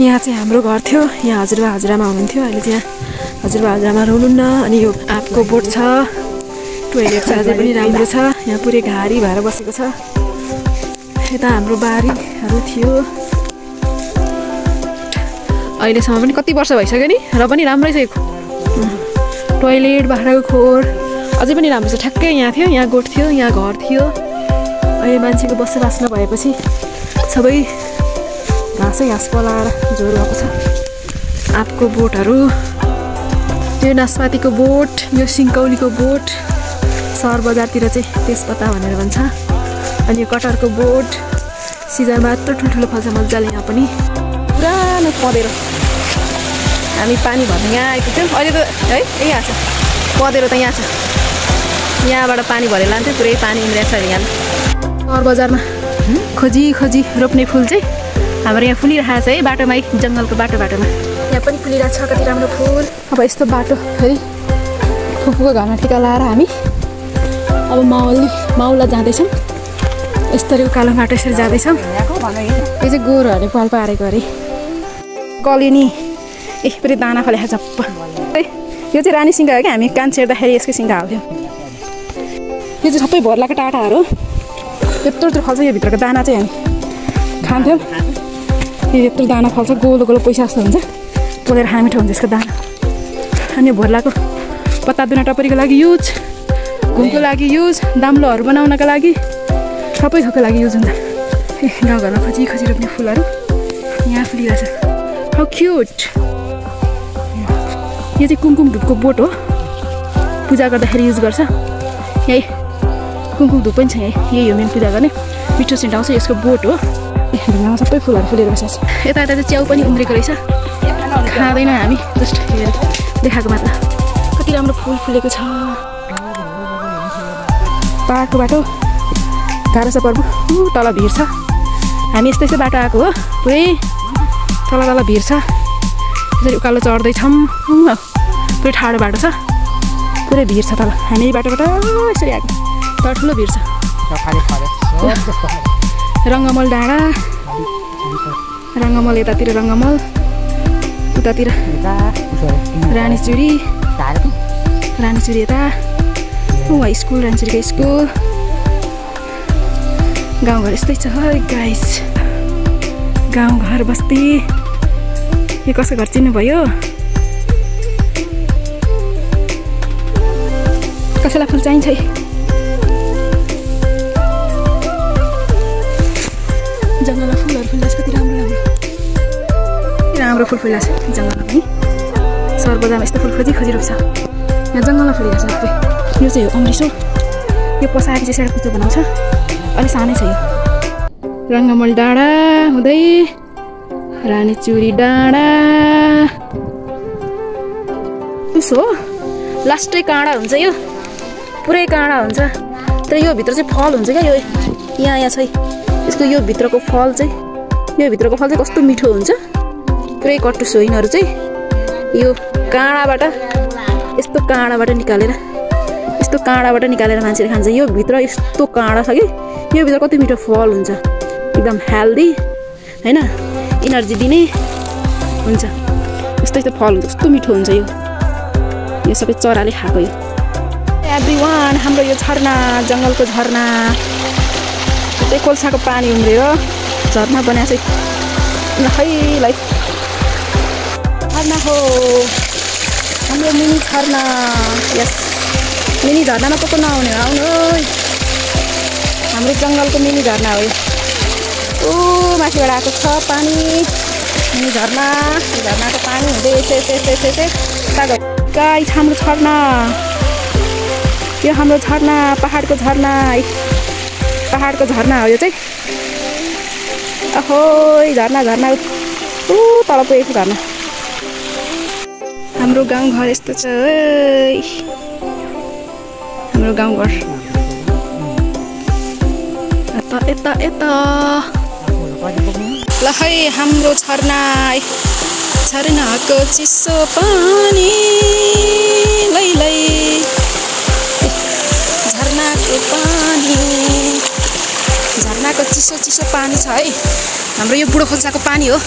यहाँ चाहिँ हाम्रो घर थियो। यहाँ हजुरबा हजुरआमा हुनुहुन्थ्यो। अहिले चाहिँ यहाँ हजुरबा हजुरआमा हुनुहुन्न। अनि यो आँपको बोट छ, टोइलेट छ, अझै पनि राम्रो छ। यहाँ पुरै घारी भएर बसेको छ। यता हाम्रो बारीहरू थियो। अहिलेसम्म पनि कति वर्ष भइसक्यो नि, र पनि राम्रै छ। टोइलेट, बाख्राको खोर अझै पनि राम्रो छ। ठ्याक्कै यहाँ थियो, यहाँ गोठ थियो, यहाँ घर थियो। अहिले मान्छेको बसोबास नभएपछि सबै घाँसै घाँस पलाएर जोर भएको छ। आँपको बोटहरू, यो नास्पातीको बोट, यो सिङ्कौलीको बोट, सहर बजारतिर चाहिँ तेजपत्ता भनेर भन्छ। अनि यो कटहरको बोट, सिजनमा यत्रो ठुल्ठुलो फल्छ मजाले। यहाँ पनि पुरानो पँधेरो, हामी पानी भर्न यहाँ आएको थियौँ। अहिले त है यहाँ छ पँधेरो, त यहाँ छ। यहाँबाट पानी भरेर लान्थ्यो, पुरै पानी उम्रिएको छ यहाँ। सहर बजारमा खोजी खोजी रोप्ने फुल चाहिँ हाम्रो यहाँ फुलिरहेको छ है, बाटोमै, जङ्गलको बाटोमा। यहाँ पनि फुलिरहेको छ कति राम्रो फुल। अब यस्तो बाटो फेरि फुपूको घरमा टिका लाएर हामी अब माउला जाँदैछौँ। यस्तरी उकालो बाटो यसरी जाँदैछौँ। यो चाहिँ गोरुहरूले पाल पारेको अरे कलिनी। फेरि दाना फलेको झप्प है। यो चाहिँ रानी सिङ्गा हो क्या, हामी कान छेर्दाखेरि यसको सिङ्गा हाल्थ्यौँ। यो चाहिँ सबै भोर्लाको टाटाहरू यत्रो यत्रो फल्छ। यो भित्रको दाना चाहिँ हामी खान्थ्यौँ। यो यत्रो दाना फल्छ, गोलो गोलो पैसा जस्तो हुन्छ, पोलेर खान मिठो हुन्छ यसको दाना। अनि यो भोर्लाको पत्ता दुना टपरीको लागि युज, घुमको लागि युज, दाम्लोहरू बनाउनको लागि, सबै थोकको लागि युज हुन्छ। गाउँघरमा खोजी खोजी रोप्ने फुलहरू यहाँ फुलिरहेछ। How cute. यो चाहिँ कुमकुम धुपको बोट हो, पूजा गर्दाखेरि युज गर्छ। यही कुमकुम धुप पनि छ, यही हो मेन पूजा गर्ने, मिठो सेन्ट आउँछ। यसको बोट हो। ढुङ्गामा सबै फुलहरू फुलेर बसेको छ। यता यता चाहिँ च्याउ पनि उम्रेको रहेछ, खाँदैन हामी, जस्ट हेरेर देखाएको मात्र। कति राम्रो फुल फुलेको छ। पाहाडको बाटो गाह्रो छ पर्व, तल भिर छ। हामी यस्तै यस्तै बाटो आएको हो, पुरै तल तल भिर छ। यसरी उकालो चढ्दैछौँ, पुरै ठाडो बाटो छ, पुरै भिर छ तल। हामी बाटोबाट यसरी आएको, तर ठुलो भिर छ। रङ्गमल डाँडा, रङ्गमल यतातिर, रङ्गमल उतातिर रानीचुरी यता स्कुल, रानीचुरीको स्कुल। गाउँघर यस्तै छ है गाइस, गाउँघर बस्ती। यो कसो घर चिन्नुभयो? कसैलाई फुल चाहिन्छ है? जङ्गलमा फुलहरू फुलिरहेछ, कति राम्रो राम्रो फुल फुलिरहेछ जङ्गलमा पनि। सहर बजारमा यस्तो फुल खोजी खोजी रोप्छ। यहाँ जङ्गलमा फुलिरहेछ सबै। यो चाहिँ हो अमृतसर। यो पछाडि चाहिँ सेडा कुचो बनाउँछ, अलिक सानै छ यो। रङ्गमल डाँडा हुँदै रानीचुरी डाँडा। उसो हो, लास्टै काँडा हुन्छ यो, पुरै काँडा हुन्छ। तर यो भित्र चाहिँ फल हुन्छ क्या, यो यहाँ छ यसको। यो भित्रको फल चाहिँ कस्तो मिठो हुन्छ। पुरै कट्टु सोइनहरू चाहिँ यो काँडाबाट, यस्तो काँडाबाट निकालेर मान्छेले खान्छ। यो भित्र यस्तो काँडा छ कि यो भित्र कति मिठो फल हुन्छ, एकदम हेल्दी होइन, इनर्जी दिने हुन्छ। यस्तो यस्तो फल हुन्छ, कस्तो मिठो हुन्छ यो सबै चराले खाएको। यो एभ्रिवान, हाम्रो यो झरना, जङ्गलको झरना, त्यही कोल्साको पानी उम्रेर झरना बनाएको छ। लाइक झरना हो हाम्रो मिनी झरना। यस, मिनी झरनामा को नआउने आउनु, हाम्रो जङ्गलको मिनी झरना हो यो। माथिबाट आएको छ पानी, मिनी झरना। झरनाको पानी हुँदै गाइस हाम्रो झरना, यो हाम्रो झरना, पहाडको झरना हो यो चाहिँ। अहोइ झरना तल पुगेको झरना। हाम्रो गाउँघर यस्तो छ है, हाम्रो गाउँघर। यता ल है हाम्रो झरनाको चिसो पानी, लै झरनाको पानी, झरनाको चिसो पानी छ है। हाम्रो यो बुढो खोल्साको पानी हो।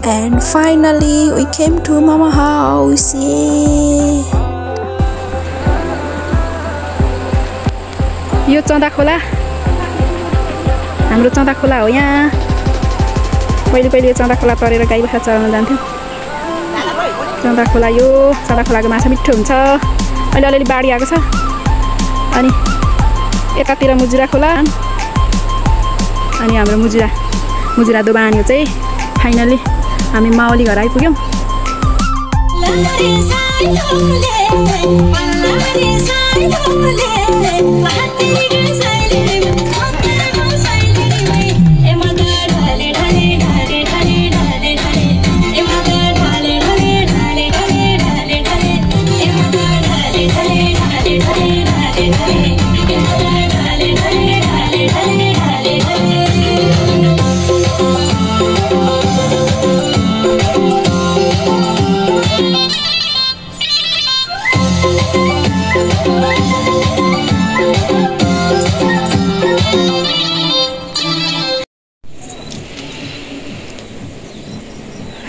And finally we came to Mama house. Yay! यो चन्दा खोला हाम्रो चन्दा खोला हो यहाँ पहिले चन्दा खोला तरेर गाई बाख्रा चराउन जान्थ्यौँ चन्दा खोला यो चन्दा खोलाको माछा मिठो हुन्छ अहिले अलिअलि बाढी आएको छ अनि यतातिर मुजुरा खोला अनि हाम्रो मुजुरा दोबान्यो चाहिँ फाइनली हामी मावली घर आइपुग्यौँ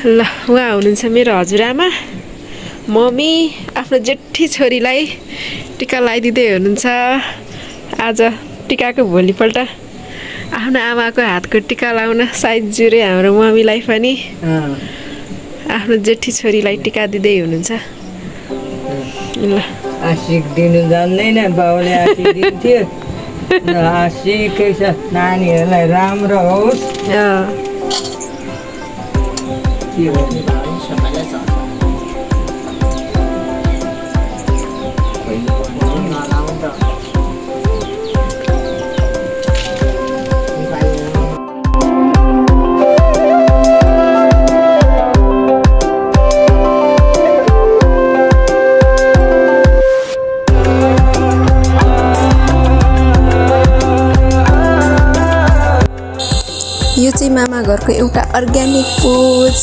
ल उहाँ हुनुहुन्छ मेरो हजुरआमा मम्मी आफ्नो जेठी छोरीलाई टिका लगाइदिँदै हुनुहुन्छ आज टिकाको भोलिपल्ट आफ्नो आमाको हातको टिका लाउन सायद जुरे हाम्रो मम्मीलाई पनि आफ्नो जेठी छोरीलाई टिका दिँदै हुनुहुन्छ ल आशिक दिनु जान्दैन बाउले आशिक दिन्थ्यो आशिकै छ नानीहरूलाई राम्रो होस् यो चाहिँ मामा घरको एउटा organic foods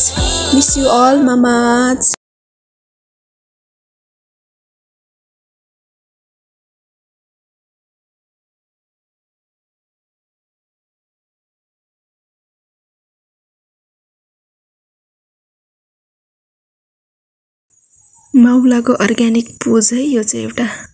miss you all मामाज माउलाको अर्ग्यानिक फुड्स है यो चाहिँ एउटा